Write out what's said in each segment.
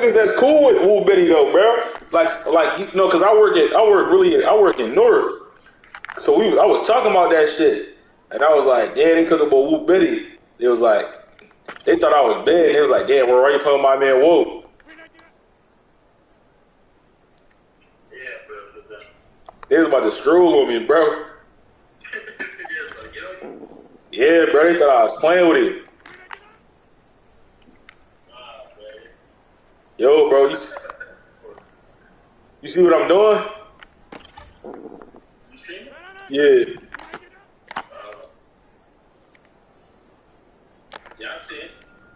niggas that's cool with Woo Bitty though, bro. Like you know, cause I work in North. So I was talking about that shit, and I was like, yeah, they talking about Woo Bitty. It was like they thought I was bad. They was like, damn, why you playing my man Woo? Yeah, bro. They was about to screw on me, bro. Yeah, bro, they thought I was playing with him. Yo, bro, you see what I'm doing? You see me? Yeah. Yeah, I'm seeing.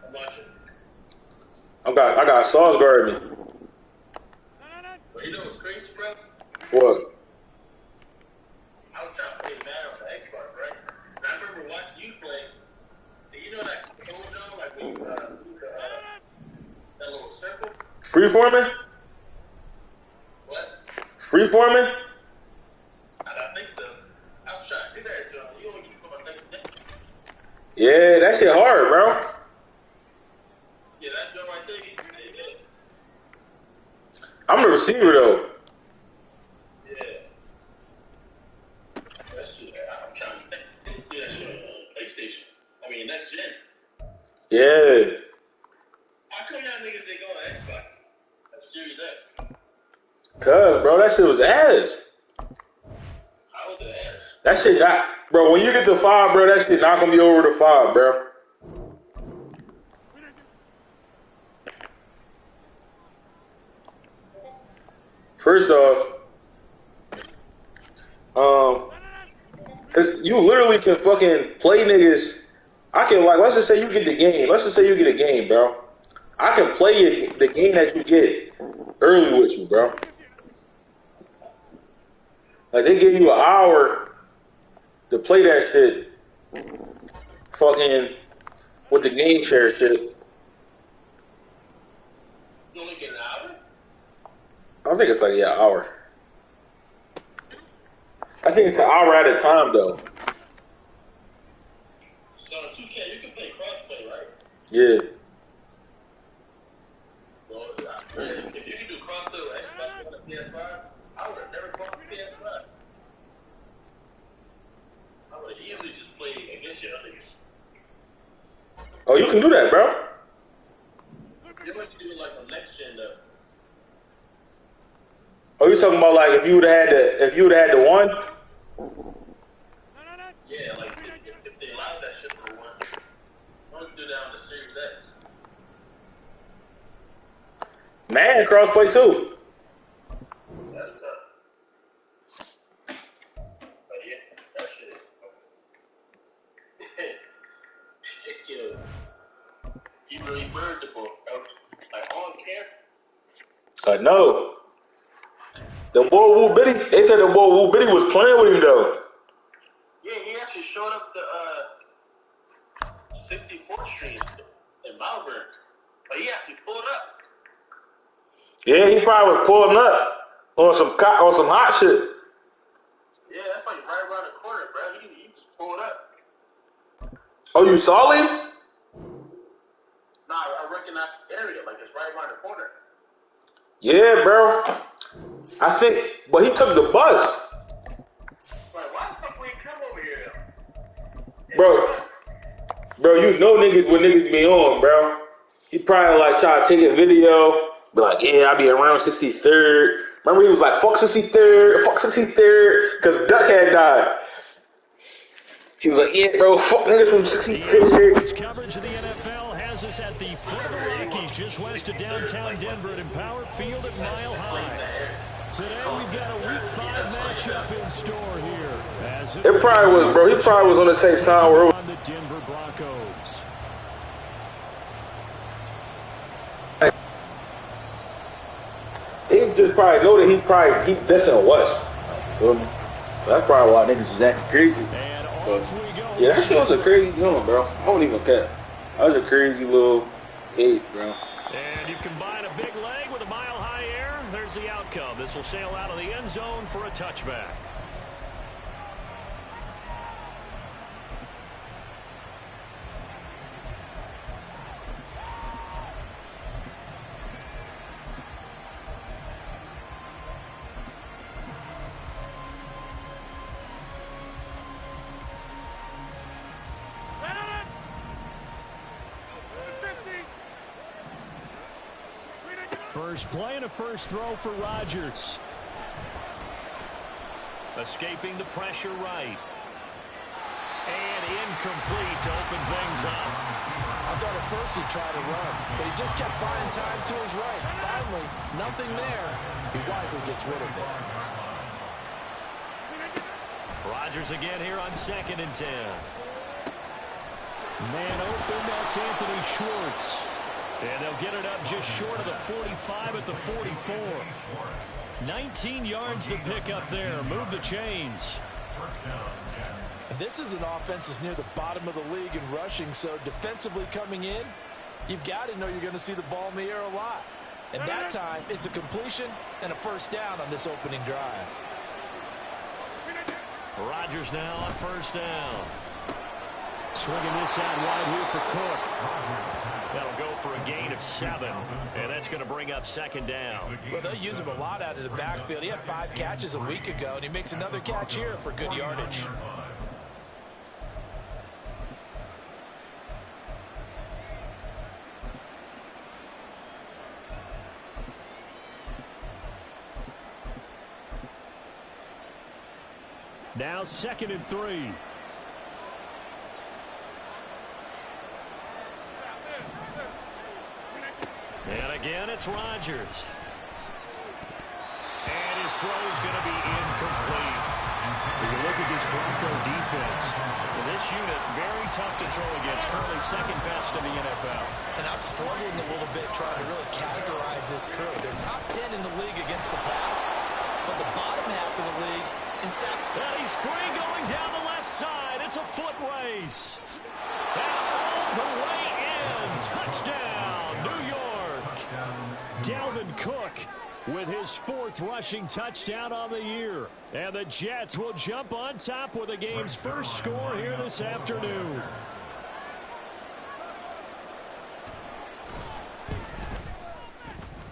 I'm watching. I got Sauce guarding me. But you know what's crazy, bro? What? I was trying to play Madden on the Xbox, right? And I remember watching you play. And you know that code though, like when you do that little circle? Freeforming? What? Freeforming? I think so. I was trying to do that, John. You don't get to come and Yeah, that shit hard, bro. yeah, that jump right there, you did. I'm the receiver though. Yeah. That shit, I'm trying to do that shit on PlayStation. I mean, next gen. Yeah. How come y'all niggas ain't going to Xbox? Series X. Cuz, bro, that shit was ass. How was it ass? That shit not, bro, when you get to 5, bro, that shit not gonna be over to 5, bro. First off, you literally can fucking play niggas. I can, like, let's just say you get the game. Let's just say you get a game, bro. I can play the game that you get early with you, bro. Like, they give you an hour to play that shit fucking with the game share shit. You only get an hour? I think it's like, yeah, an hour. I think it's an hour at a time, though. So on 2K, you can play crossplay, right? Yeah. Well, if you can do crossplay with Xbox One and PS5, I would have never bought the PS5. I would have easily just played against your niggas. Oh, you can do that, bro. You like to do it like on next gen, though. Oh, you talking about like if you would have had the one? Yeah, like if they allowed that shit for one, I would do that on the Series X. Man, crossplay too. That's tough. But yeah, that shit. Yo, he really burned the book, bro. Like on camera. I know. The boy Woo Bitty, they said the boy Woo Bitty was playing with him though. Yeah, he actually showed up to 64th Street in Malvern. But he actually pulled up. Yeah, he probably was pulling up on some hot shit. Yeah, that's like right around the corner, bro. He just pulled up. Oh, you saw him? Nah, I recognize the area, like it's right around the corner. Yeah, bro. I think, but he took the bus. Like, why the fuck we ain't come over here though? Bro, you know niggas when niggas be on, bro. He probably like try to take a video, be like, yeah, I be around 63rd. Remember he was like, fuck 63rd, because Duck had died. He was like, yeah, bro, fuck niggas from 63rd. Coverage of the NFL has us at the foot of the Rockies, just west of downtown Denver at Empower Field at Mile High. Today we've got a Week 5 matchup in store here. It probably was, bro. He probably was on the same time where it was. On the Denver Broncos. He just probably know that he that's in the West. Feel me? That's probably why niggas is acting crazy. And off we go. Yeah, that shit was a crazy one, bro. I don't even care. That was a crazy little case, bro. And you combine a big leg with a mile-high air, there's the outcome. This will sail out of the end zone for a touchback. First play and a first throw for Rodgers. Escaping the pressure right. And incomplete to open things up. I thought at first he'd try to run, but he just kept buying time to his right. Finally, nothing there. He wisely gets rid of it. Rodgers again here on 2nd and 10. Man open, that's Anthony Schwartz. And they'll get it up just short of the 45 at the 44. 19 yards to pick up there. Move the chains. And this is an offense that's near the bottom of the league in rushing, so defensively coming in, you've got to know you're going to see the ball in the air a lot. And that time, it's a completion and a first down on this opening drive. Rodgers now on first down. Swinging this out wide here for Cook. That'll go for a gain of 7, and that's going to bring up 2nd down. Well, they'll use him a lot out of the backfield. He had 5 catches a week ago, and he makes another catch here for good yardage. Now 2nd and 3. And again, it's Rodgers. And his throw's going to be incomplete. When you look at this Bronco defense, this unit, very tough to throw against. Currently 2nd best in the NFL. And I'm struggling a little bit trying to really categorize this crew. They're top 10 in the league against the pass, but the bottom half of the league in sack. And he's free going down the left side. It's a foot race. And all the way in. Touchdown, New York. Dalvin Cook with his 4th rushing touchdown on the year. And the Jets will jump on top with the game's first score here this afternoon.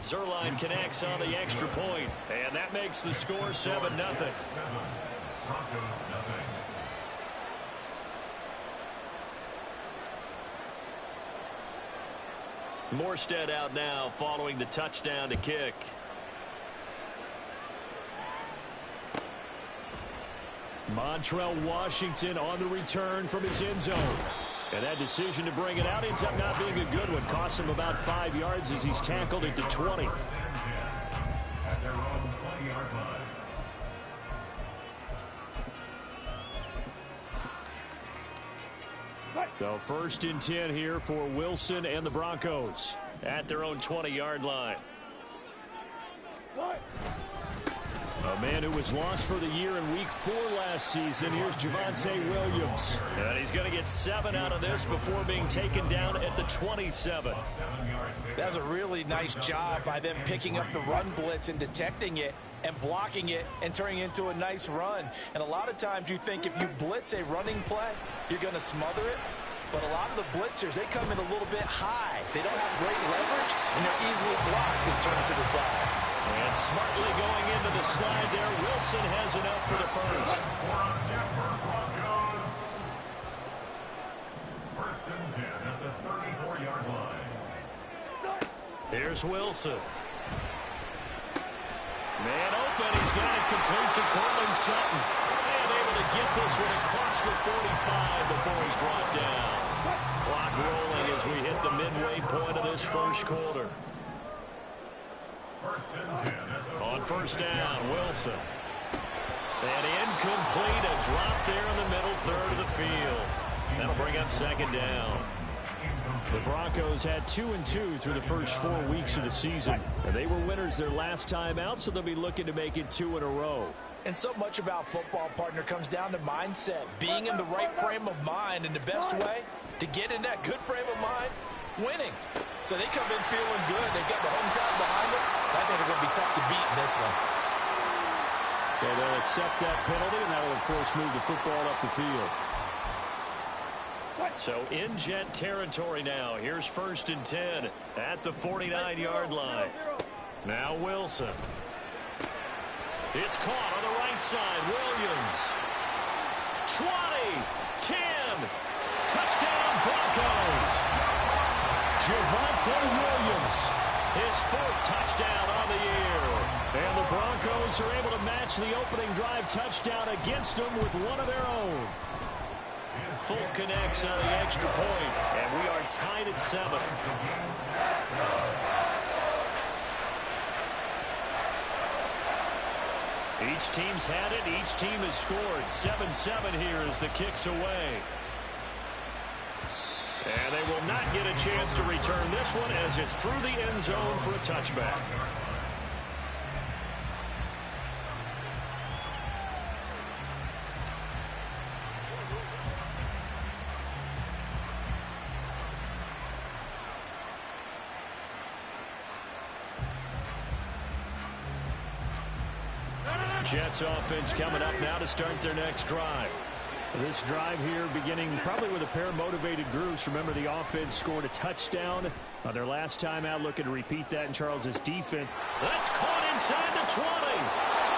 Zerline connects on the extra point, and that makes the score 7-0. Morstead out now following the touchdown to kick. Montrell Washington on the return from his end zone. And that decision to bring it out ends up not being a good one. Costs him about 5 yards as he's tackled at the 20. At their own 20-yard line. So 1st and 10 here for Wilson and the Broncos at their own 20-yard line. A man who was lost for the year in Week 4 last season. Here's Javonte Williams. And he's going to get 7 out of this before being taken down at the 27. That's a really nice job by them picking up the run blitz and detecting it and blocking it and turning it into a nice run. And a lot of times you think if you blitz a running play, you're going to smother it. But a lot of the blitzers, they come in a little bit high. They don't have great leverage, and they're easily blocked and turned to the side. And smartly going into the slide there, Wilson has enough for the first. First and 10 at the 34-yard line. Here's Wilson. Man open, he's got it complete to Cortland Sutton. And able to get this one across the 45 before he's brought down. Clock rolling as we hit the midway point of this first quarter. First and 10 at the On first down, Wilson. And incomplete, a drop there in the middle third of the field. That'll bring up 2nd down. The Broncos had 2-2 through the first 4 weeks of the season. And they were winners their last time out, so they'll be looking to make it 2 in a row. And so much about football, partner, comes down to mindset. Being in the right frame of mind, and the best way to get in that good frame of mind, winning. So they come in feeling good. They've got the home crowd behind them. I think they're going to be tough to beat in this one. So they'll accept that penalty, and that will, of course, move the football up the field. So in Jet territory now. Here's 1st and 10 at the 49-yard line. Now Wilson. It's caught on the right side. Williams. 20, 10, touchdown Broncos. Javonte Williams His 4th touchdown on the year. And the Broncos are able to match the opening drive touchdown against them with one of their own. Full connects on the extra point, and we are tied at 7. Each team's had it. Each team has scored. 7-7 here as the kick's away. And they will not get a chance to return this one as it's through the end zone for a touchback. Jets offense coming up now to start their next drive. This drive here beginning probably with a pair of motivated groups. Remember, the offense scored a touchdown on their last time out. Looking to repeat that in Charles's defense. That's caught inside the 20.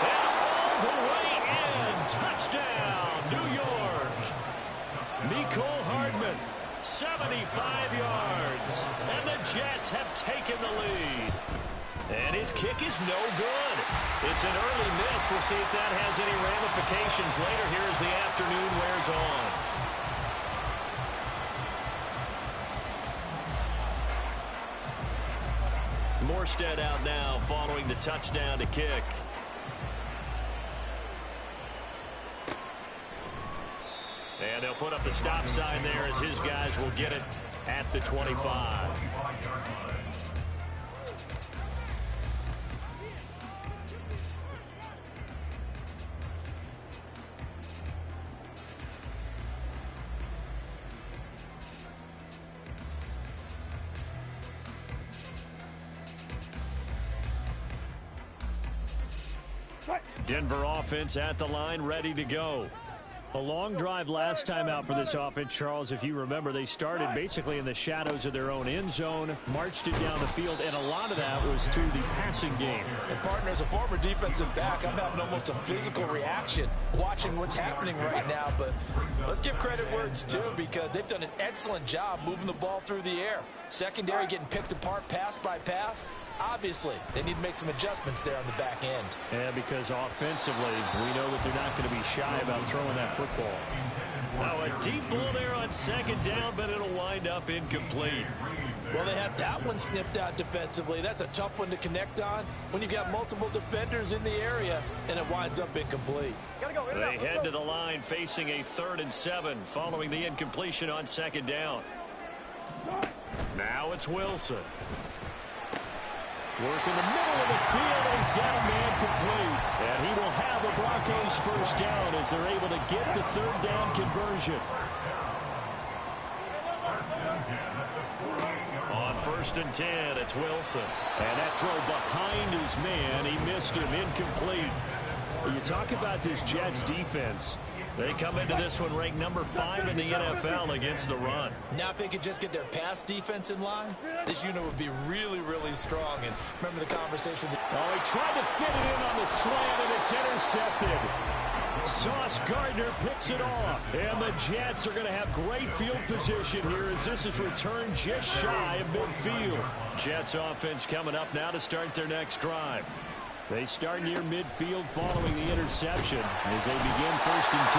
And all the way in. Touchdown, New York. Mecole Hardman, 75 yards. And the Jets have taken the lead. And his kick is no good. It's an early miss. We'll see if that has any ramifications later here as the afternoon wears on. Morstead out now following the touchdown to kick. And they'll put up the stop sign there as his guys will get it at the 25. Denver offense at the line, ready to go. A long drive last time out for this offense, Charles. If you remember, they started basically in the shadows of their own end zone, marched it down the field, and a lot of that was through the passing game. And, partner, as a former defensive back, I'm having almost a physical reaction watching what's happening right now. But let's give credit where it's due because they've done an excellent job moving the ball through the air. Secondary getting picked apart pass by pass. Obviously, they need to make some adjustments there on the back end. Yeah, because offensively, we know that they're not going to be shy about throwing that football. Now a deep ball there on second down, but it'll wind up incomplete. Well, they had that one snipped out defensively. That's a tough one to connect on when you've got multiple defenders in the area, and it winds up incomplete. They head to the line facing a 3rd and 7 following the incompletion on second down. Now it's Wilson. Work in the middle of the field, and he's got a man complete. And he will have a Broncos first down as they're able to get the 3rd down conversion. On 1st and 10, it's Wilson. And that throw behind his man, he missed him, incomplete. When you talk about this Jets defense, they come into this one ranked number 5 in the NFL against the run. Now if they could just get their pass defense in line, this unit would be really, really strong. And remember the conversation. Oh, he tried to fit it in on the slant, and it's intercepted. Sauce Gardner picks it off. And the Jets are going to have great field position here as this is returned just shy of midfield. Jets offense coming up now to start their next drive. They start near midfield following the interception as they begin 1st and 10.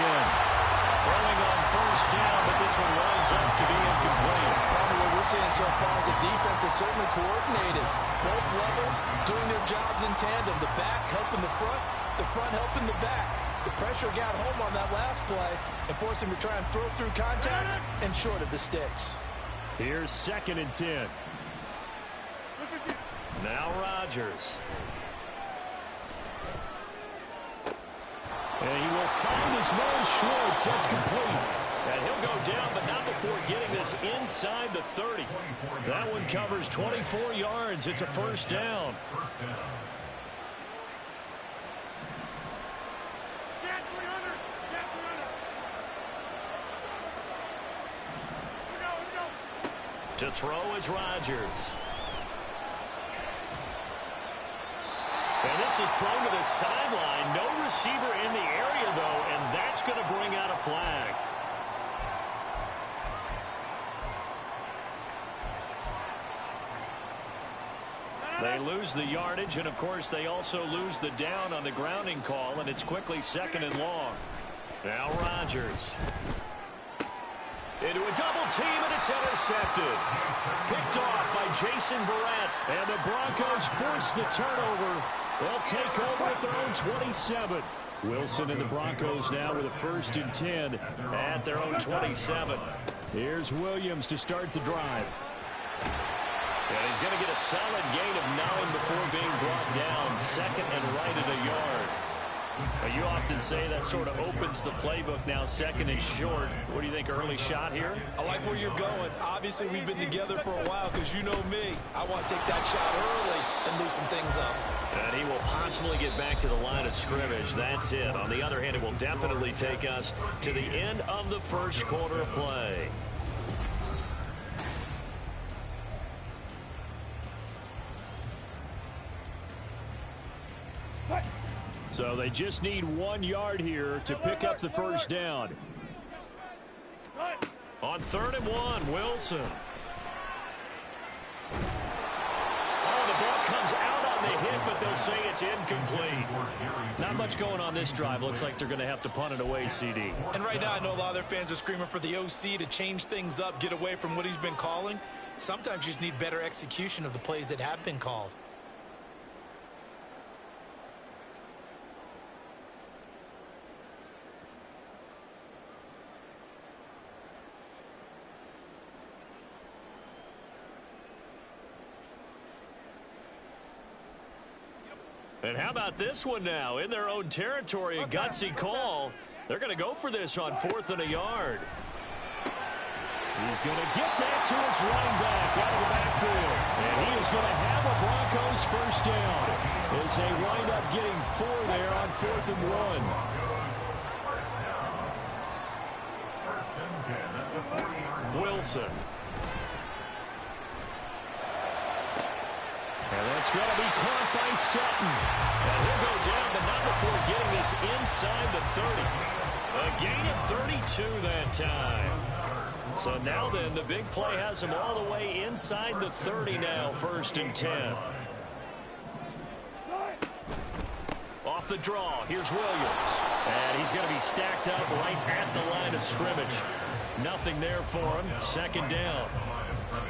Throwing on 1st down, but this one winds up to be incomplete. Probably what we're seeing so far is the defense is certainly coordinated. Both levels doing their jobs in tandem. The back helping the front helping the back. The pressure got home on that last play and forced him to try and throw through contact and short of the sticks. Here's 2nd and 10. Now Rodgers. And he will find his man Schwartz. That's complete. And he'll go down, but not before getting this inside the 30. That one covers 24 yards. It's a 1st down. To throw is Rodgers. And this is thrown to the sideline. No receiver in the area, though, and that's going to bring out a flag. They lose the yardage, and, of course, they also lose the down on the grounding call, and it's quickly 2nd and long. Now Rodgers. Into a double team, and it's intercepted. Picked off by Jason Verrett, and the Broncos force the turnover. They'll take over at their own 27. Wilson and the Broncos now with a 1st and 10 at their own 27. Here's Williams to start the drive. And he's going to get a solid gain of 9 before being brought down. 2nd and right at a yard. Now, you often say that sort of opens the playbook now, 2nd and short. What do you think, early shot here? I like where you're going. Obviously, we've been together for a while because you know me. I want to take that shot early and loosen things up. And he will possibly get back to the line of scrimmage. That's it. On the other hand, it will definitely take us to the end of the first quarter play. So they just need 1 yard here to pick up the first down. On 3rd and 1, Wilson. Oh, the ball comes out on the hit, but they'll say it's incomplete. Not much going on this drive. Looks like they're going to have to punt it away, CD. And right now, I know a lot of their fans are screaming for the OC to change things up, get away from what he's been calling. Sometimes you just need better execution of the plays that have been called. And how about this one now? In their own territory, a gutsy call. They're going to go for this on 4th and a yard. He's going to get that to his running back out of the backfield. And he is going to have a Broncos first down as they wind up getting 4 there on 4th and 1. Wilson. And that's going to be caught by Sutton. And he'll go down, but not before getting this inside the 30. A gain of 32 that time. So now then, the big play has him all the way inside the 30 now, 1st and 10. Off the draw, here's Williams. And he's going to be stacked up right at the line of scrimmage. Nothing there for him, 2nd down.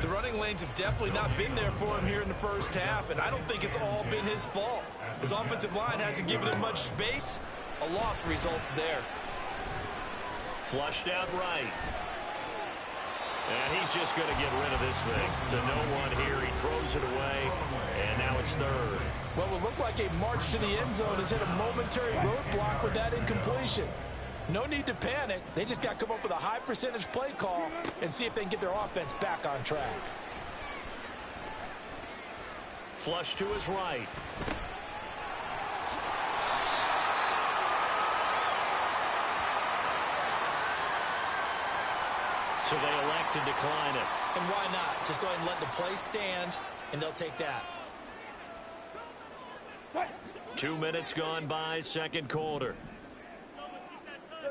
The running lanes have definitely not been there for him here in the first half, and I don't think it's all been his fault. His offensive line hasn't given him much space. A loss results there. Flushed out right. And he's just going to get rid of this thing to no one here. He throws it away, and now it's 3rd. What would look like a march to the end zone has hit a momentary roadblock with that incompletion. No need to panic. They just got to come up with a high percentage play call and see if they can get their offense back on track. Flush to his right. So they elect to decline it. And why not? Just go ahead and let the play stand, and they'll take that. 2 minutes gone by, 2nd quarter.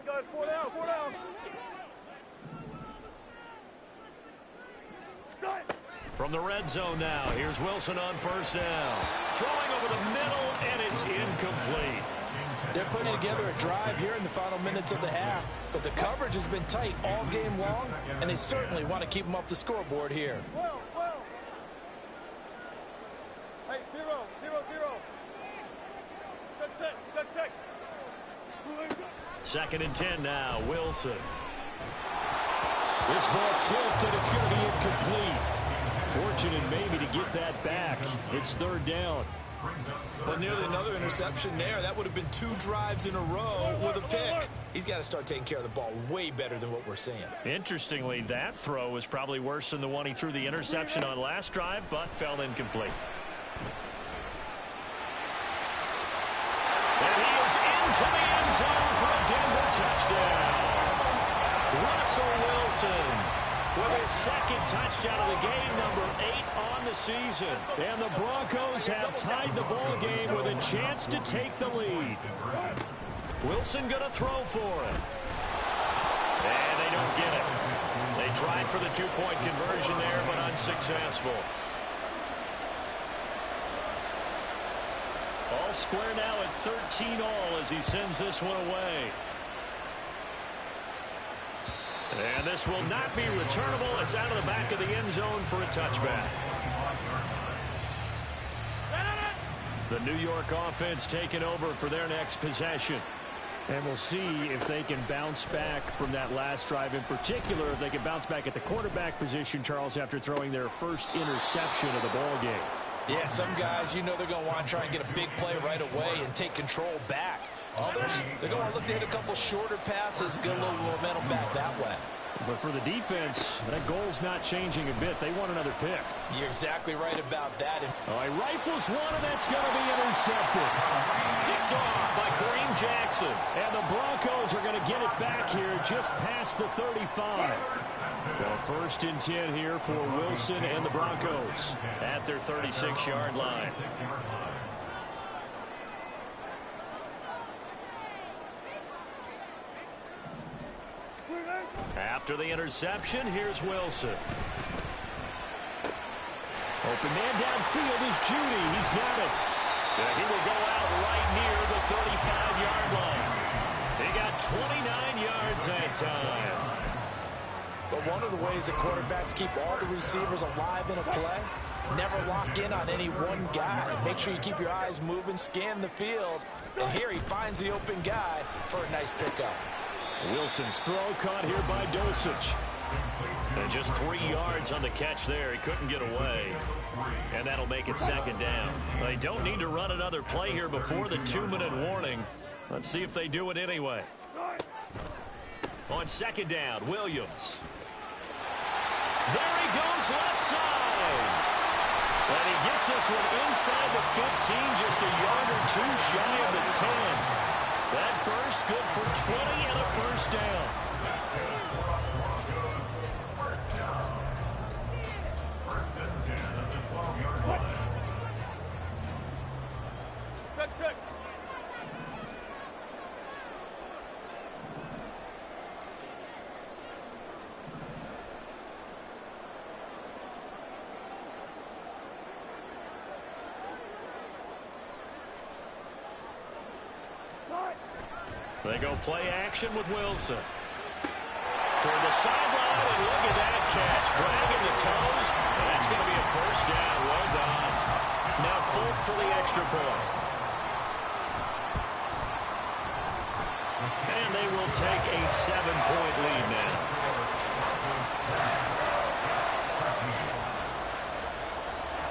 Guys, 4 down, 4 down. From the red zone now, here's Wilson on 1st down. Throwing over the middle, and it's incomplete. They're putting together a drive here in the final minutes of the half, but the coverage has been tight all game long, and they certainly want to keep them off the scoreboard here. Well. Hey, 0. Check. 2nd and 10 now, Wilson. This ball tipped, and it's going to be incomplete. Fortunate maybe to get that back. It's 3rd down. Well, nearly another interception there. That would have been 2 drives in a row with a pick. He's got to start taking care of the ball way better than what we're seeing. Interestingly, that throw was probably worse than the one he threw the interception on last drive, but fell incomplete. And he is into the end zone for a Denver touchdown. Russell Wilson with his 2nd touchdown of the game, number 8 on the season. And the Broncos have tied the ball game with a chance to take the lead. Wilson going to throw for it. And they don't get it. They tried for the 2-point conversion there, but unsuccessful. All square now at 13 all as he sends this one away. And this will not be returnable. It's out of the back of the end zone for a touchback. The New York offense taking over for their next possession. And we'll see if they can bounce back from that last drive. In particular, if they can bounce back at the quarterback position, Charles, after throwing their first interception of the ball game. Yeah, some guys, you know they're going to want to try and get a big play right away and take control back. Others, they're going to look to hit a couple shorter passes, get a little momentum back that way. But for the defense, that goal's not changing a bit. They want another pick. You're exactly right about that. He rifles one, and that's going to be intercepted. Picked off by Kareem Jackson. And the Broncos are going to get it back here just past the 35. So 1st and 10 here for Wilson and the Broncos at their 36-yard line. After the interception, here's Wilson. Open man downfield is Judy. He's got it. He will go out right near the 35-yard line. He got 29 yards that time. But one of the ways that quarterbacks keep all the receivers alive in a play, never lock in on any one guy. Make sure you keep your eyes moving, scan the field. And here he finds the open guy for a nice pickup. Wilson's throw caught here by Dulcich. And just 3 yards on the catch there. He couldn't get away. And that'll make it 2nd down. They don't need to run another play here before the 2-minute warning. Let's see if they do it anyway. On 2nd down, Williams. There he goes left side. And he gets this one inside the 15, just a yard or two shy of the 10. That burst good for 20 and a 1st down. First and 10 at the 12-yard line. They go play action with Wilson. Toward the sideline, and look at that catch. Dragging the toes, and that's going to be a 1st down. Well done. Now Folk for the extra point. And they will take a 7-point lead now.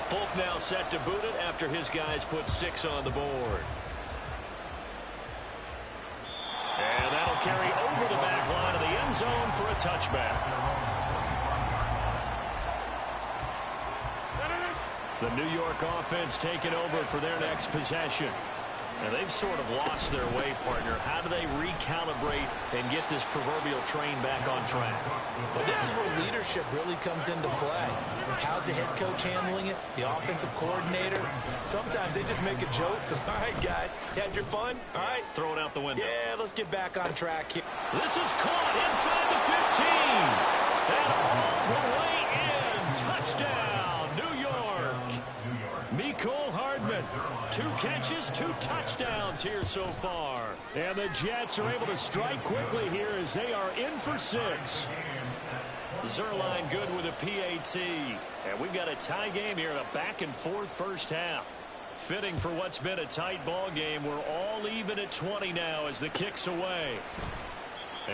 Folk now set to boot it after his guys put 6 on the board. And that'll carry over the back line of the end zone for a touchback. The New York offense taking over for their next possession. And they've sort of lost their way, partner. How do they recalibrate and get this proverbial train back on track? Well, this is where leadership really comes into play. How's the head coach handling it? The offensive coordinator? Sometimes they just make a joke. All right, guys, you had your fun? All right. Throw it out the window. Yeah, let's get back on track here. This is caught inside the 15. And all the way in. Touchdown, New York. Mecole Hardman. 2 catches, 2 touchdowns here so far. And the Jets are able to strike quickly here as they are in for 6. Zerline good with a PAT. And we've got a tie game here, a back-and-forth first half. Fitting for what's been a tight ball game. We're all even at 20 now as the kick's away.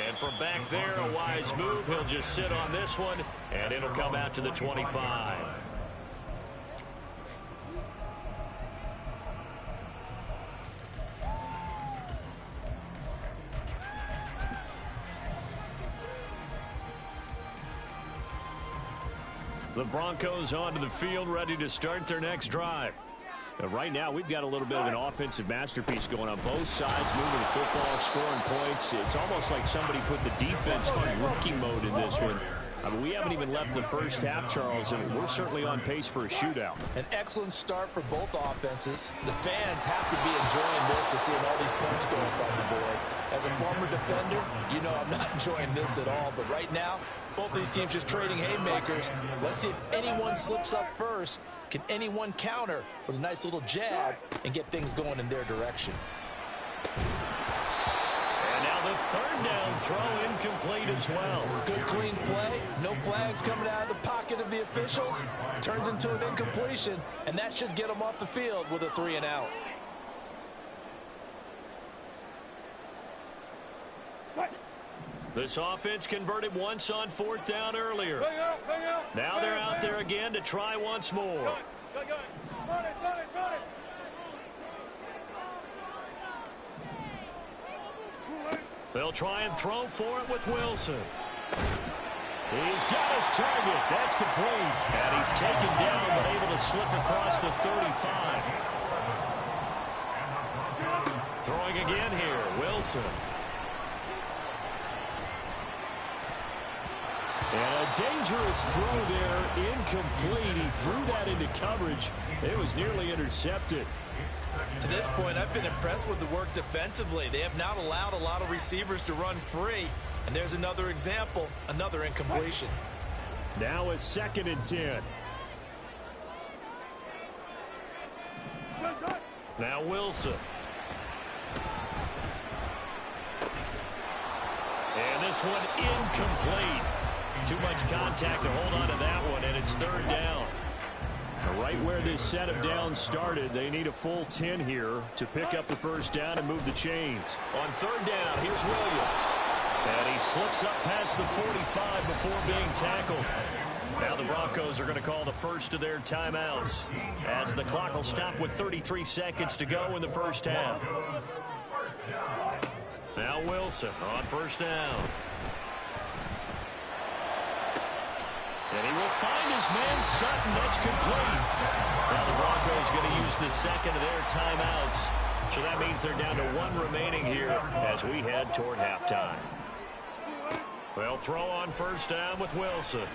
And from back there, a wise move. He'll just sit on this one, and it'll come out to the 25. The Broncos onto the field, ready to start their next drive. Right now, we've got a little bit of an offensive masterpiece going on both sides, moving the football, scoring points. It's almost like somebody put the defense on rookie mode in this one. I mean, we haven't even left the first half, Charles, and we're certainly on pace for a shootout. An excellent start for both offenses. The fans have to be enjoying this to see all these points going up on the board. As a former defender, you know I'm not enjoying this at all. But right now, both these teams just trading haymakers. Let's see if anyone slips up first. Can anyone counter with a nice little jab and get things going in their direction? And now the third down throw incomplete as well. Good clean play. No flags coming out of the pocket of the officials. Turns into an incompletion, and that should get them off the field with a 3-and-out. This offense converted once on fourth down earlier. Now they're out there again to try once more. They'll try and throw for it with Wilson. He's got his target. That's complete. And he's taken down but able to slip across the 35. Throwing again here, Wilson. And a dangerous throw there, incomplete. He threw that into coverage. It was nearly intercepted. To this point, I've been impressed with the work defensively. They have not allowed a lot of receivers to run free. And there's another example, another incompletion. Now a 2nd and 10. Now Wilson. And this one incomplete. Too much contact to hold on to that one, and it's 3rd down. Right where this set of downs started, they need a full 10 here to pick up the 1st down and move the chains. On 3rd down, here's Williams. And he slips up past the 45 before being tackled. Now the Broncos are going to call the first of their timeouts, as the clock will stop with 33 seconds to go in the 1st half. Now Wilson on 1st down. And he will find his man Sutton. That's complete. Now the Broncos going to use the 2nd of their timeouts. So that means they're down to 1 remaining here as we head toward halftime. Well, throw on 1st down with Wilson.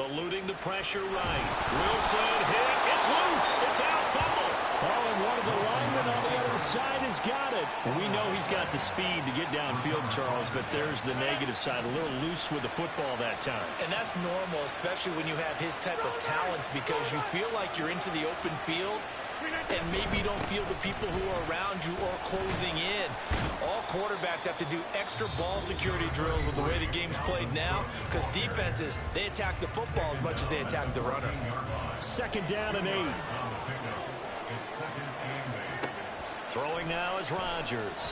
Eluding the pressure right. Wilson hit. It's loose. It's out. Fumble. Oh, and one of the linemen on the other side has got it. We know he's got the speed to get downfield, Charles, but there's the negative side. A little loose with the football that time. And that's normal, especially when you have his type of talents, because you feel like you're into the open field and maybe you don't feel the people who are around you or closing in. All quarterbacks have to do extra ball security drills with the way the game's played now, because defenses, they attack the football as much as they attack the runner. 2nd down and 8. Throwing now is Rodgers.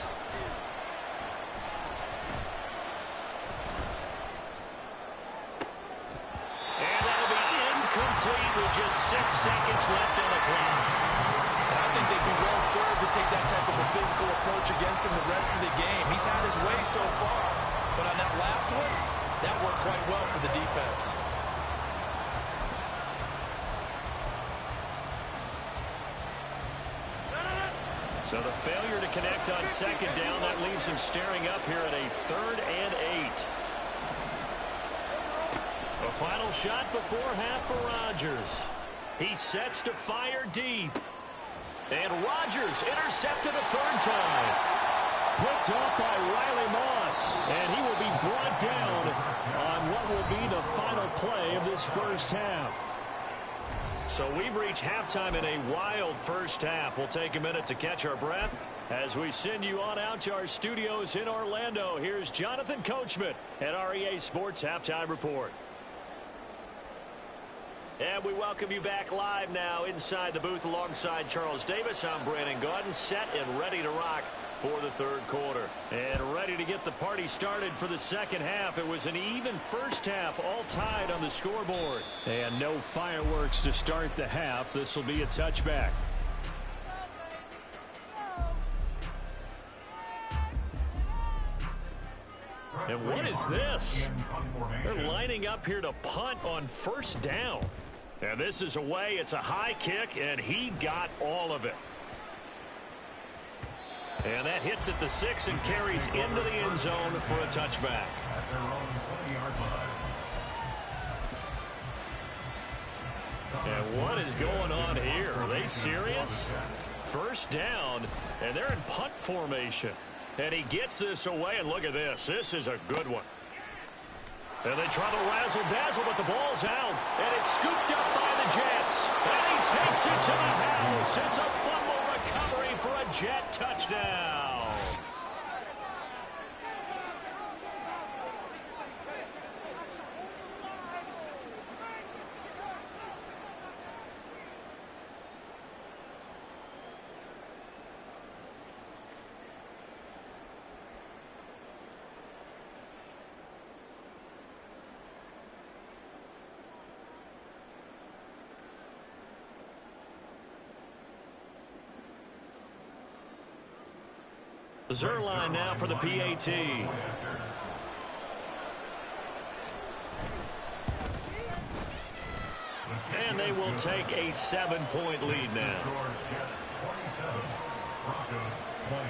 And that'll be incomplete with just 6 seconds left on the clock. And I think they'd be well served to take that type of a physical approach against him the rest of the game. He's had his way so far, but on that last one, that worked quite well for the defense. So the failure to connect on 2nd down, that leaves him staring up here at a 3rd and 8. A final shot before half for Rodgers. He sets to fire deep. And Rodgers intercepted a 3rd time. Picked off by Riley Moss. And he will be brought down on what will be the final play of this 1st half. So we've reached halftime in a wild 1st half. We'll take a minute to catch our breath as we send you on out to our studios in Orlando. Here's Jonathan Coachman at REA Sports Halftime Report. And we welcome you back live now inside the booth alongside Charles Davis. I'm Brandon Gaudin, set and ready to rock for the 3rd quarter. And ready to get the party started for the 2nd half. It was an even 1st half, all tied on the scoreboard. And no fireworks to start the half. This will be a touchback. And what is this? They're lining up here to punt on 1st down. And this is away. It's a high kick, and he got all of it. And that hits at the 6 and carries into the end zone for a touchback. And what is going on here? Are they serious? 1st down, and they're in punt formation. And he gets this away, and look at this. This is a good one. And they try to razzle-dazzle, but the ball's out. And it's scooped up by the Jets. And he takes it to the house. It's a fumble recovery for a Jet touchdown. Zerline now for the PAT. And they will take a 7-point lead now. Broncos 20.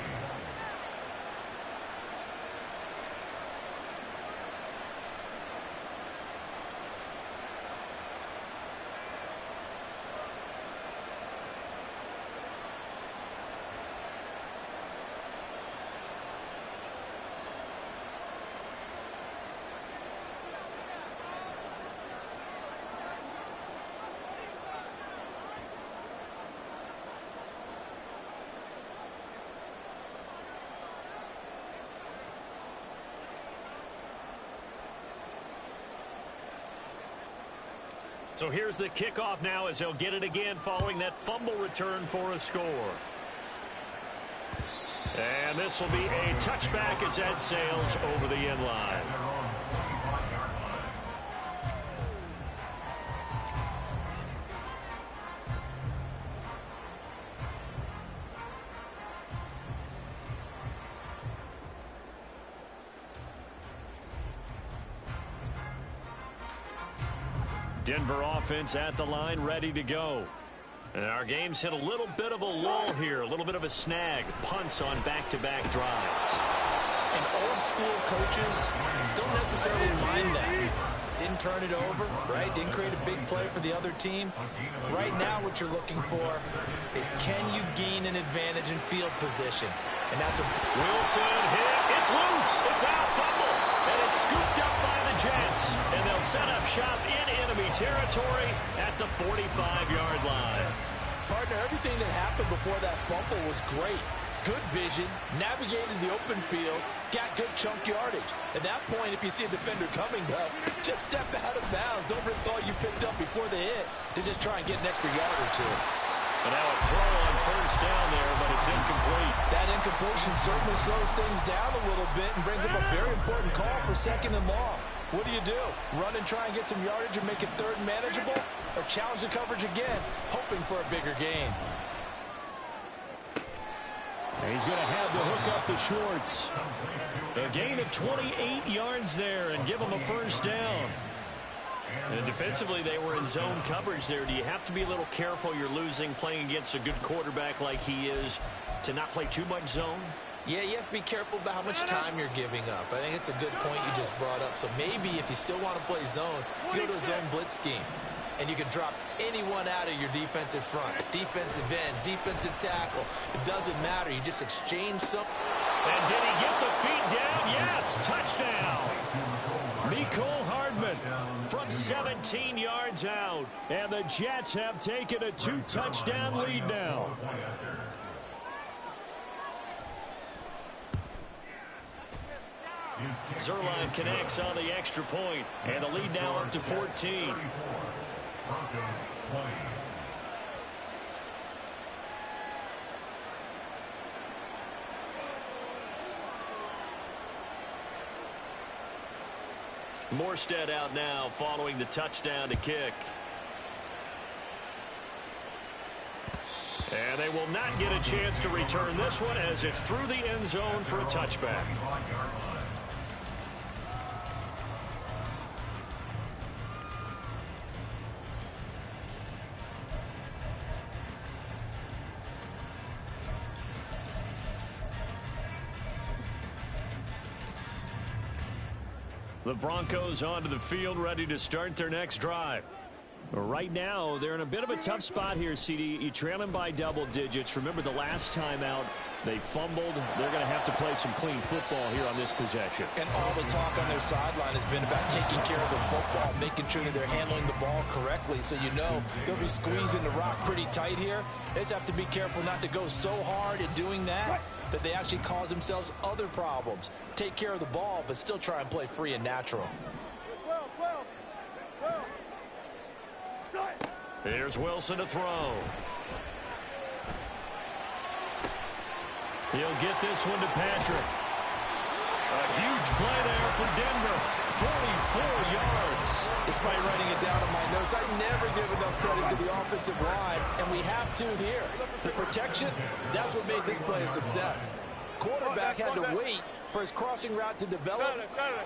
So here's the kickoff now as they'll get it again following that fumble return for a score. And this will be a touchback as that sails over the end line. Denver offense at the line, ready to go. And our game's hit a little bit of a lull here, a little bit of a snag. Punts on back-to-back drives. And old school coaches don't necessarily mind that. Didn't turn it over, right? Didn't create a big play for the other team. Right now what you're looking for is can you gain an advantage in field position? And that's what Wilson hit. It's loose. It's out. Fumble. And it's scooped up by the Jets. And they'll set up shop in enemy territory at the 45-yard line. Partner, everything that happened before that fumble was great. Good vision, navigated the open field, got good chunk yardage. At that point, if you see a defender coming, though, just step out of bounds. Don't risk all you picked up before the hit to just try and get an extra yard or two. But now a throw on first down there, but it's incomplete. That incompletion certainly slows things down a little bit and brings up a very important call for second and long. What do? Run and try and get some yardage and make it third and manageable? Or challenge the coverage again, hoping for a bigger gain? He's going to have to hook up the shorts. A gain of 28 yards there and give him a first down. And defensively, they were in zone coverage there. Do you have to be a little careful you're losing playing against a good quarterback like he is to not play too much zone? Yeah, you have to be careful about how much time you're giving up. I think it's a good point you just brought up. So maybe if you still want to play zone, you go to a zone blitz scheme. And you can drop anyone out of your defensive front. Defensive end, defensive tackle. It doesn't matter. You just exchange some. And did he get the feet down? Yes, touchdown. Mecole Hardman from 17 yards out. And the Jets have taken a 2-touchdown lead now. Zerline connects on the extra point, and the lead now up to 14. Broncos 20. Morstead out now following the touchdown to kick. And they will not get a chance to return this one as it's through the end zone for a touchback. The Broncos onto the field ready to start their next drive. Right now, they're in a bit of a tough spot here, CD. You trail them by double digits. Remember the last time out, they fumbled. They're going to have to play some clean football here on this possession. And all the talk on their sideline has been about taking care of the football, making sure that they're handling the ball correctly. So you know they'll be squeezing the rock pretty tight here. They just have to be careful not to go so hard in doing that they actually cause themselves other problems. Take care of the ball, but still try and play free and natural. Here's Wilson to throw. He'll get this one to Patrick. A huge play there for Denver. 44 yards. Despite writing it down in my notes, I never give enough credit to the offensive line, and we have to here. The protection, that's what made this play a success. Quarterback had to wait for his crossing route to develop,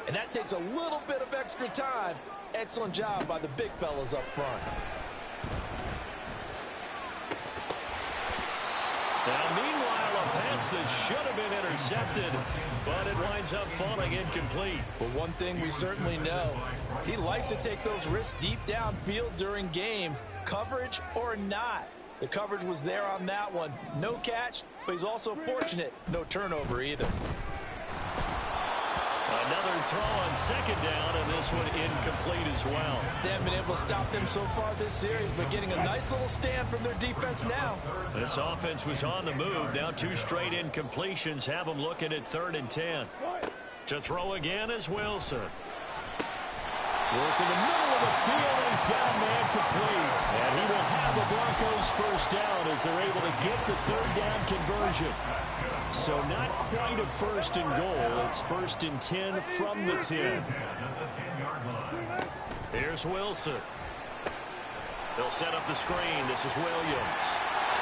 and that takes a little bit of extra time. Excellent job by the big fellas up front. Now, meanwhile, a pass that should have been intercepted, but it winds up falling incomplete. But one thing we certainly know, he likes to take those risks deep downfield during games, coverage or not. The coverage was there on that one. No catch, but he's also fortunate. No turnover either. Another throw on second down, and this one incomplete as well. They haven't been able to stop them so far this series, but getting a nice little stand from their defense now. This offense was on the move. Now 2 straight incompletions have them looking at 3rd and 10. To throw again is Wilson. Work in the middle of the field, and he's got a man complete. And he will have the Broncos first down as they're able to get the 3rd down conversion. So not quite a 1st and goal. It's 1st and 10 from the 10. Here's Wilson. They'll set up the screen. This is Williams.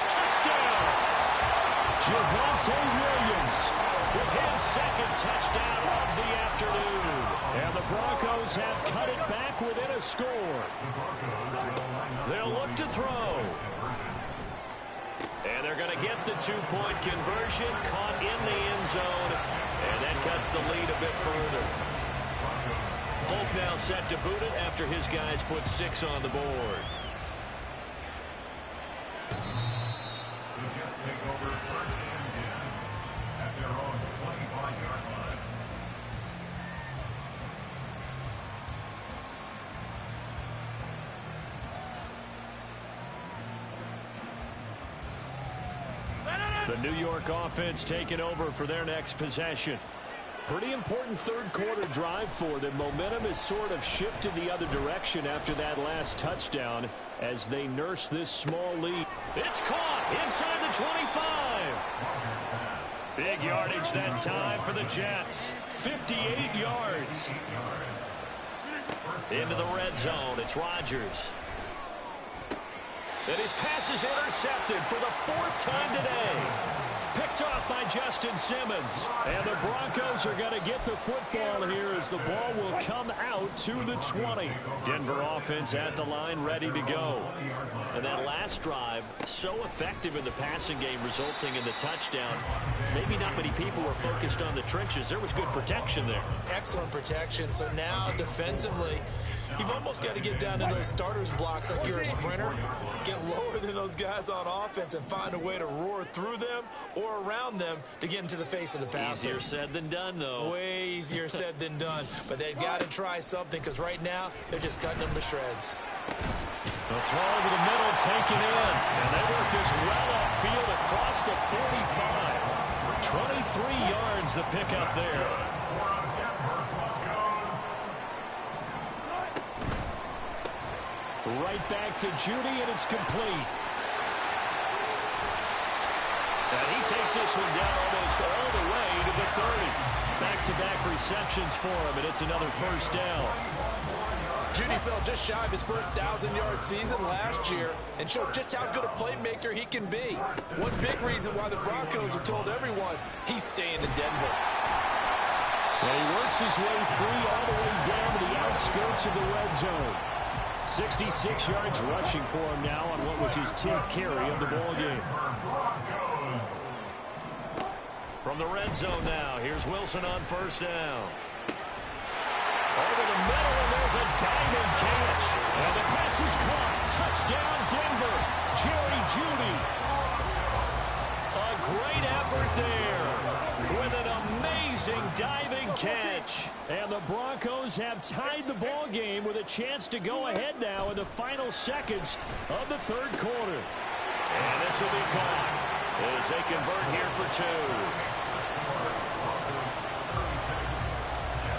Touchdown! Javonte Williams with his 2nd touchdown of the afternoon. And the Broncos have cut it back within a score. They'll look to throw. And they're going to get the 2-point conversion, caught in the end zone, and that cuts the lead a bit further. Folk now set to boot it after his guys put 6 on the board. The Jets take over 1st and 10 at their own 25-yard line. The New York offense taking over for their next possession. Pretty important 3rd quarter drive for them. Momentum has sort of shifted the other direction after that last touchdown as they nurse this small lead. It's caught inside the 25. Big yardage that time for the Jets. 58 yards. Into the red zone. It's Rodgers. And his pass is intercepted for the 4th time today. Picked off by Justin Simmons. And the Broncos are going to get the football here as the ball will come out to the 20. Denver offense at the line, ready to go. And that last drive, so effective in the passing game, resulting in the touchdown. Maybe not many people were focused on the trenches. There was good protection there. Excellent protection. So now defensively, you've almost got to get down to those starters blocks like you're a sprinter. Get lower than those guys on offense and find a way to roar through them or around them to get into the face of the passer. Easier said than done, though. Way easier said than done. But they've got to try something because right now they're just cutting them to shreds. The throw to the middle, taken in. And they work this well upfield across the 45. 23 yards the pickup there. Right back to Judy, and it's complete. And he takes this one down almost all the way to the 30. Back-to-back receptions for him, and it's another 1st down. Judy fell just shy of his first 1,000-yard season last year and showed just how good a playmaker he can be. One big reason why the Broncos have told everyone he's staying in Denver. And he works his way free all the way down to the outskirts of the red zone. 66 yards rushing for him now on what was his 10th carry of the ball game. From the red zone now, here's Wilson on 1st down. Over the middle, and there's a diving catch. And the pass is caught. Touchdown, Denver. Jerry Jeudy. A great effort there with an amazing diving catch. And the Broncos have tied the ball game with a chance to go ahead now in the final seconds of the third quarter. And this will be caught as they convert here for two.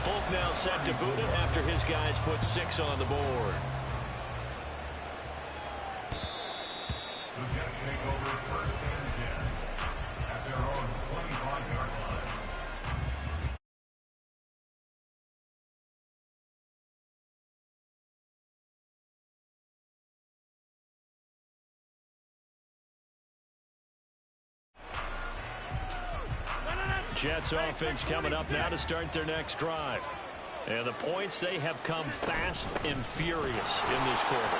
Folk now set to boot it after his guys put 6 on the board. The Jets take over first and 10 at their own 25-yard line. Jets offense coming up now to start their next drive. And the points, they have come fast and furious in this quarter.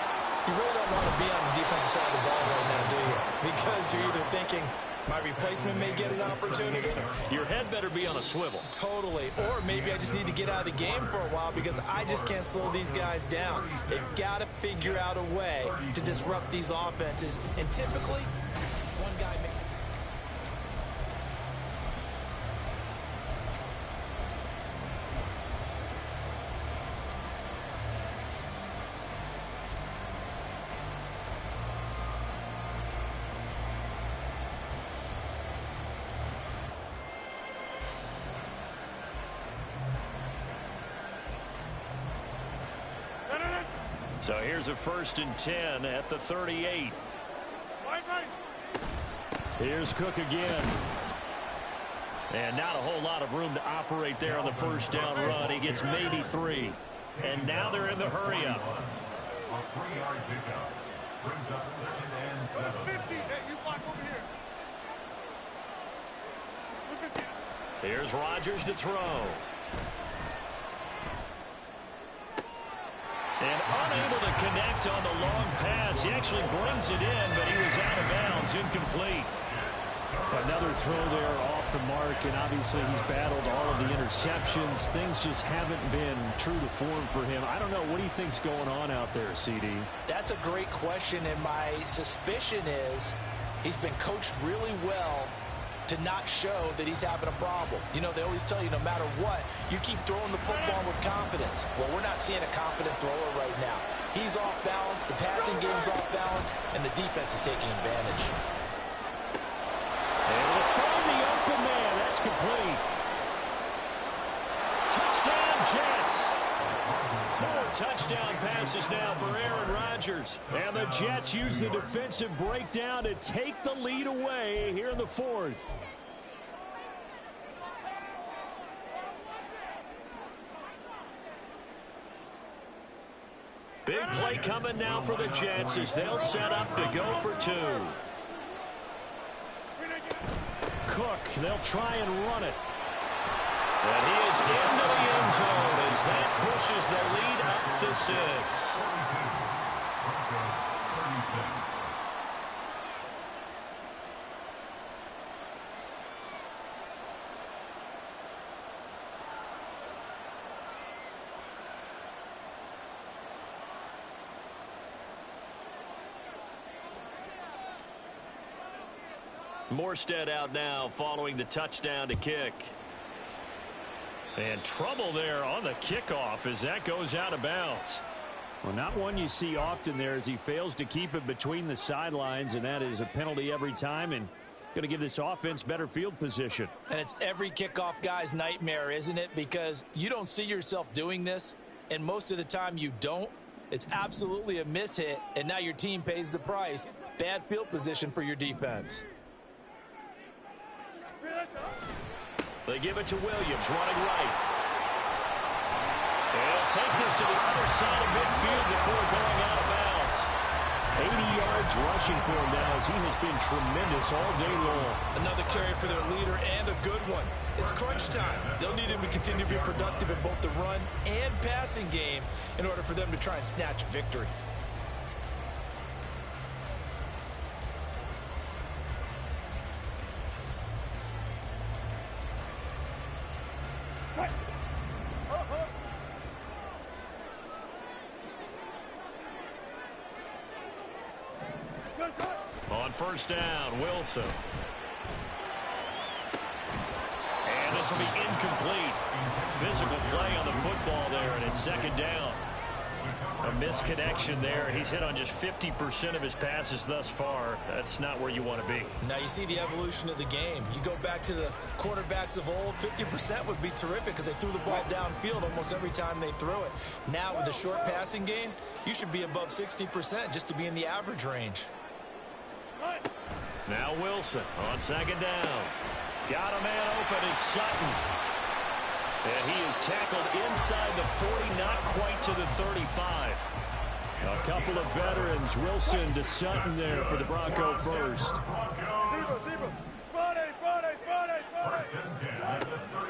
You really don't want to be on the defensive side of the ball right now, do you? Because you're either thinking, my replacement may get an opportunity. Your head better be on a swivel. Totally. Or maybe I just need to get out of the game for a while because I just can't slow these guys down. They've got to figure out a way to disrupt these offenses. And typically, one guy makes... So here's a 1st and 10 at the 38. Here's Cook again. And not a whole lot of room to operate there on the first down run. He gets maybe 3. And now they're in the hurry up. A 3-yard pickup brings up 2nd and 7. 50. Hey, you block over here. Here's Rodgers to throw. And unable to connect on the long pass. He actually brings it in, but he was out of bounds, incomplete. Another throw there off the mark, and obviously he's battled all of the interceptions. Things just haven't been true to form for him. I don't know. What do you think's going on out there, CD? That's a great question, and my suspicion is he's been coached really well to not show that he's having a problem. You know, they always tell you no matter what, you keep throwing the football with confidence. Well, we're not seeing a confident thrower right now. He's off balance, the passing game's off balance, and the defense is taking advantage. Able to find the open man. That's complete. Touchdown, Jets. 4 touchdown passes now for Aaron Rodgers. And the Jets use the defensive breakdown to take the lead away here in the 4th. Big play coming now for the Jets as they'll set up to go for 2. Cook, they'll try and run it. And he is into the end zone as that pushes the lead up to 6. 36. Morstead out now following the touchdown to kick. And trouble there on the kickoff as that goes out of bounds. Well, not one you see often there as he fails to keep it between the sidelines, and that is a penalty every time and going to give this offense better field position. And it's every kickoff guy's nightmare, isn't it? Because you don't see yourself doing this, and most of the time you don't. It's absolutely a mishit, and now your team pays the price. Bad field position for your defense. They give it to Williams, running right. They'll take this to the other side of midfield before going out of bounds. 80 yards rushing for him now as he has been tremendous all day long. Another carry for their leader and a good one. It's crunch time. They'll need him to continue to be productive in both the run and passing game in order for them to try and snatch victory. first down. Wilson. And this will be incomplete. Physical play on the football there, and it's second down. A misconnection there. He's hit on just 50% of his passes thus far. That's not where you want to be. Now you see the evolution of the game. You go back to the quarterbacks of old, 50% would be terrific because they threw the ball downfield almost every time they threw it. Now with the short passing game, you should be above 60% just to be in the average range. Now Wilson on second down. Got a man open. It's Sutton. And he is tackled inside the 40, not quite to the 35. A couple of veterans, Wilson to Sutton there for the Bronco first.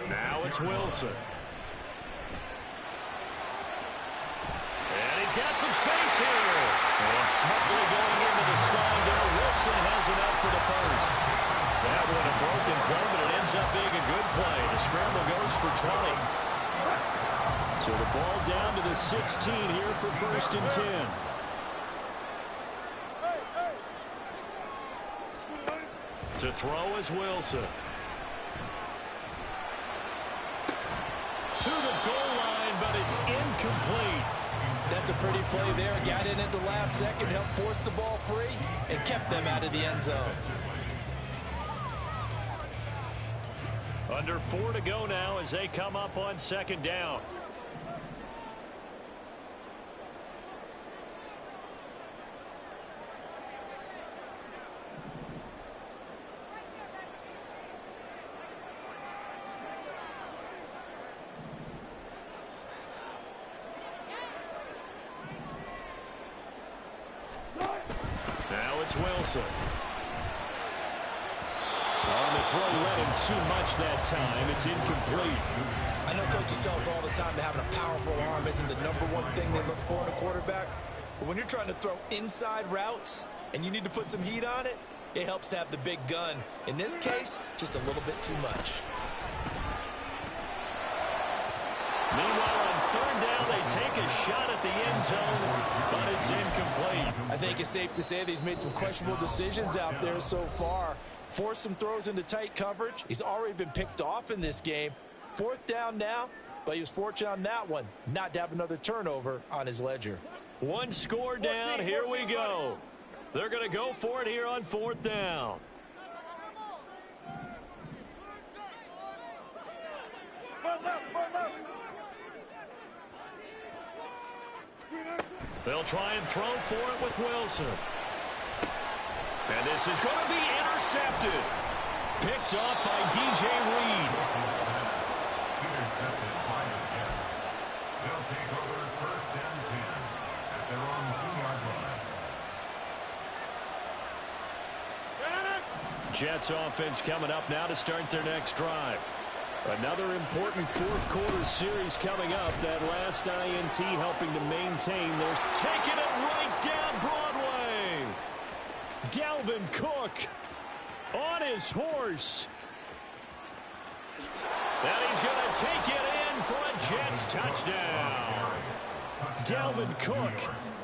Now it's Wilson. And he's got some space here. And smartly going into the slide there. Wilson has enough for the first. That one a broken play, but it ends up being a good play. The scramble goes for 20. So the ball down to the 16 here for first and 10. To throw is Wilson. To the goal line, but it's incomplete. That's a pretty play there. Got in at the last second, helped force the ball free, and kept them out of the end zone. Under 4 to go now as they come up on second down. Now it's Wilson. On the throw, led him too much that time. It's incomplete. I know coaches tell us all the time that having a powerful arm isn't the #1 thing they look for in a quarterback. But when you're trying to throw inside routes and you need to put some heat on it, it helps have the big gun. In this case, just a little bit too much. Meanwhile, on third down, they take a shot at the end zone, but it's incomplete. I think it's safe to say that he's made some questionable decisions out there so far. Forced some throws into tight coverage. He's already been picked off in this game. Fourth down now, but he was fortunate on that one not to have another turnover on his ledger. One score down. Here we go. They're going to go for it here on fourth down. They'll try and throw for it with Wilson. And this is going to be intercepted. Picked off by DJ Reed. Intercepted by the Jets. They'll take over first and 10 at their own 2-yard line. Jets offense coming up now to start their next drive. Another important fourth quarter series coming up. That last INT helping to maintain. They're taking it right down Broadway. Dalvin Cook on his horse. And he's going to take it in for a Jets touchdown. Dalvin Cook,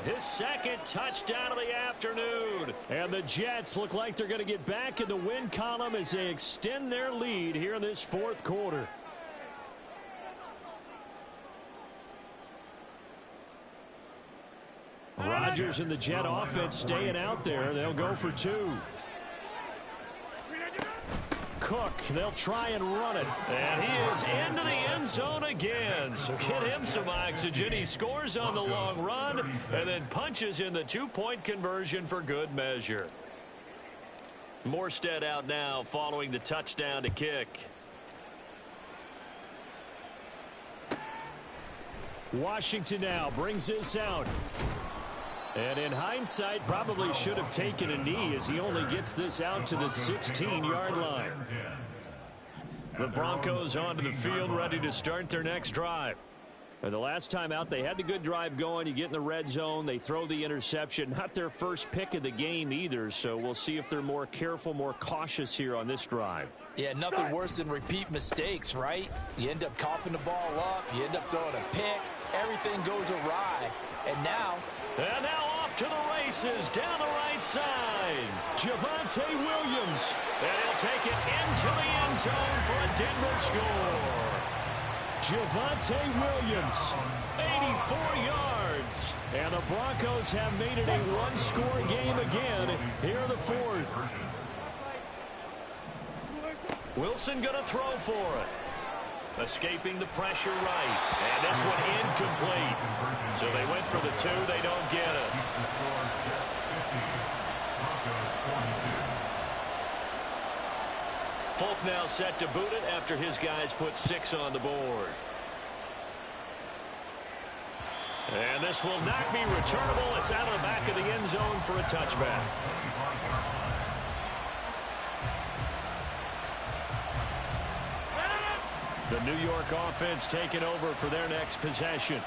his second touchdown of the afternoon. And the Jets look like they're going to get back in the win column as they extend their lead here in this fourth quarter. Rodgers and the Jet offense staying out there. They'll go for 2. Cook, they'll try and run it. And he is into the end zone again. So get him some oxygen. He scores on the long run and then punches in the 2-point conversion for good measure. Morstead out now following the touchdown to kick. Washington now brings this out. And in hindsight, probably should have taken a knee as he only gets this out to the 16-yard line. The Broncos onto the field ready to start their next drive. And the last time out, they had the good drive going. You get in the red zone, they throw the interception. Not their first pick of the game either, so we'll see if they're more careful, more cautious here on this drive. Yeah, nothing worse than repeat mistakes, right? You end up coughing the ball up, you end up throwing a pick, everything goes awry. And now off to the races down the right right side. Javonte Williams. And he'll take it into the end zone for a Denver score. Javonte Williams, 84 yards. And the Broncos have made it a one-score game again here in the fourth. Wilson going to throw for it. Escaping the pressure right. And this one incomplete. So they went for the 2. They don't get it. Folk now set to boot it after his guys put 6 on the board. And this will not be returnable. It's out of the back of the end zone for a touchback. The New York offense taking over for their next possession.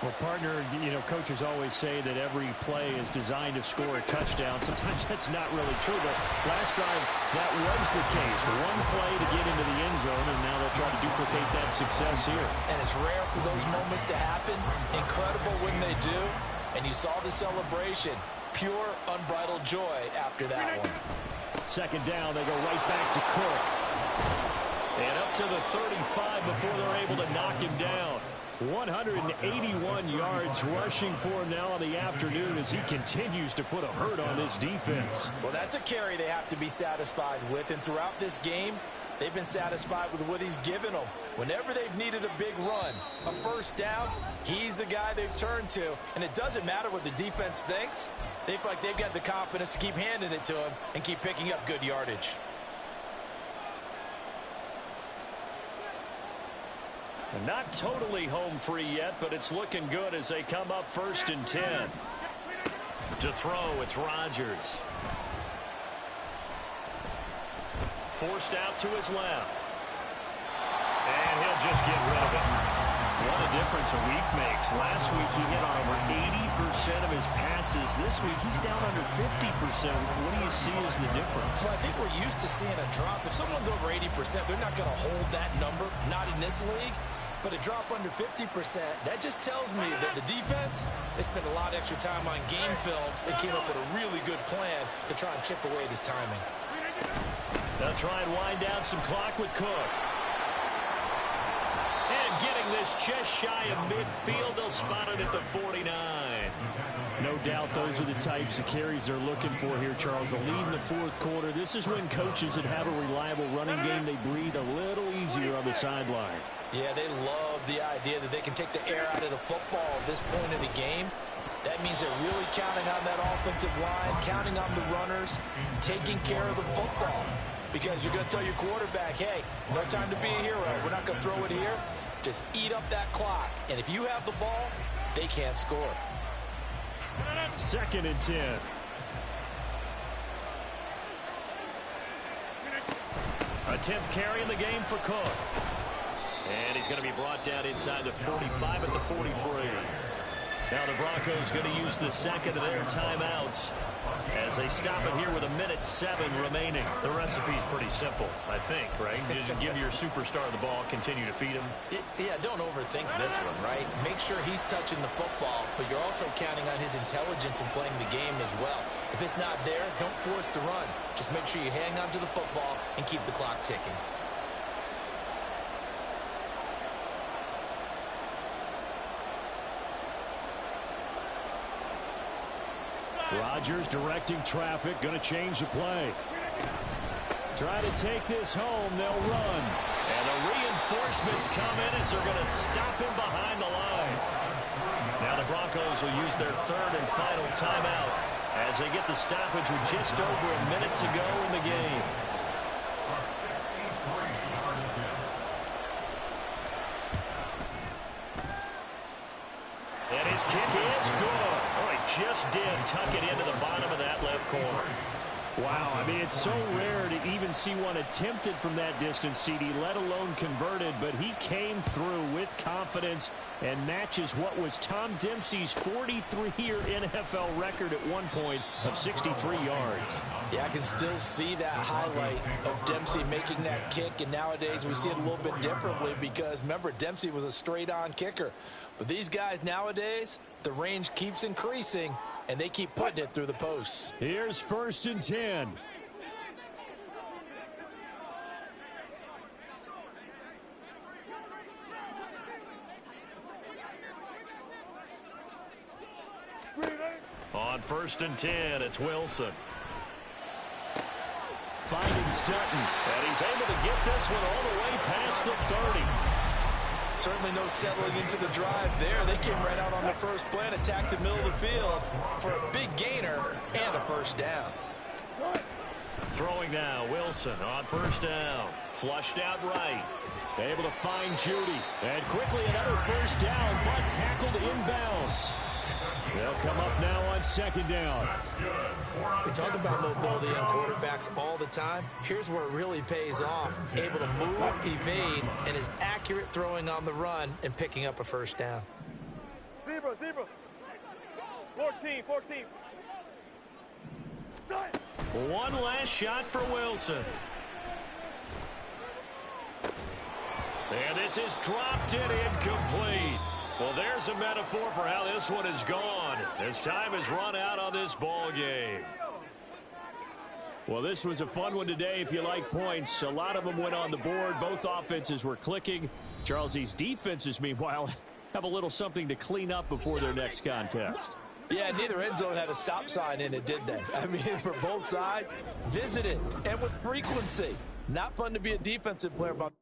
Well, partner, coaches always say that every play is designed to score a touchdown. Sometimes that's not really true, but last time that was the case. One play to get into the end zone, and now they'll try to duplicate that success here. And it's rare for those moments to happen. Incredible when they do. And you saw the celebration. Pure, unbridled joy after that one. Second down, they go right back to Cook. And up to the 35 before they're able to knock him down. 181 yards rushing for him now on the afternoon as he continues to put a hurt on this defense. Well, that's a carry they have to be satisfied with. And throughout this game, they've been satisfied with what he's given them. Whenever they've needed a big run, a first down, he's the guy they've turned to. And it doesn't matter what the defense thinks. They feel like they've got the confidence to keep handing it to him and keep picking up good yardage. Not totally home free yet, but it's looking good as they come up 1st and 10. To throw, it's Rodgers. Forced out to his left. And he'll just get rid of it. What a difference a week makes. Last week he hit on over 80% of his passes. This week he's down under 50%. What do you see as the difference? Well, I think we're used to seeing a drop. If someone's over 80%, they're not going to hold that number, not in this league. But a drop under 50%, that just tells me that the defense, they spent a lot of extra time on game films and came up with a really good plan to try and chip away at his timing. They'll try and wind down some clock with Cook. And getting this just shy of midfield, they'll spot it at the 49. No doubt those are the types of carries they're looking for here, Charles. The lead in the fourth quarter. This is when coaches that have a reliable running game, they breathe a little easier on the sideline. Yeah, they love the idea that they can take the air out of the football at this point in the game. That means they're really counting on that offensive line, counting on the runners, taking care of the football. Because you're going to tell your quarterback, hey, no time to be a hero. We're not going to throw it here. Just eat up that clock. And if you have the ball, they can't score. 2nd and 10. A 10th carry in the game for Cook. And he's going to be brought down inside the 45 at the 43. Now the Broncos going to use the second of their timeouts as they stop it here with 1:07 remaining. The recipe's pretty simple, I think, right? Just give your superstar the ball, continue to feed him. Yeah, don't overthink this one, right? Make sure he's touching the football, but you're also counting on his intelligence in playing the game as well. If it's not there, don't force the run. Just make sure you hang on to the football and keep the clock ticking. Rodgers directing traffic, going to change the play. Try to take this home, they'll run. And the reinforcements come in as they're going to stop him behind the line. Now the Broncos will use their 3rd and final timeout as they get the stoppage with just over a minute to go in the game. And his kick is good. Oh, he just did tuck it into the bottom of that left corner. Wow, I mean, it's so rare to even see one attempted from that distance, CD, let alone converted, but he came through with confidence and matches what was Tom Dempsey's 43-year NFL record at one point of 63 yards. Yeah, I can still see that highlight of Dempsey making that kick, and nowadays we see it a little bit differently because, remember, Dempsey was a straight-on kicker. But these guys nowadays, the range keeps increasing, and they keep putting it through the posts. Here's 1st and 10. On 1st and 10, it's Wilson. Finding Sutton, and he's able to get this one all the way past the 30. Certainly no settling into the drive there. They came right out on the first play and attacked the middle of the field for a big gainer and a 1st down. Throwing now, Wilson on 1st down. Flushed out right. Able to find Judy. And quickly another 1st down, but tackled inbounds. They'll come up now on 2nd down. We talk about mobility on quarterbacks all the time. Here's where it really pays off. Able to move, evade, and is accurate throwing on the run and picking up a 1st down. Zebra. 14. One last shot for Wilson. And this is dropped and incomplete. Well, there's a metaphor for how this one is gone. As time has run out on this ball game. Well, this was a fun one today if you like points. A lot of them went on the board. Both offenses were clicking. Charles, these defenses, meanwhile, have a little something to clean up before their next contest. Yeah, neither end zone had a stop sign in it, did they? I mean, for both sides, visited and with frequency. Not fun to be a defensive player, but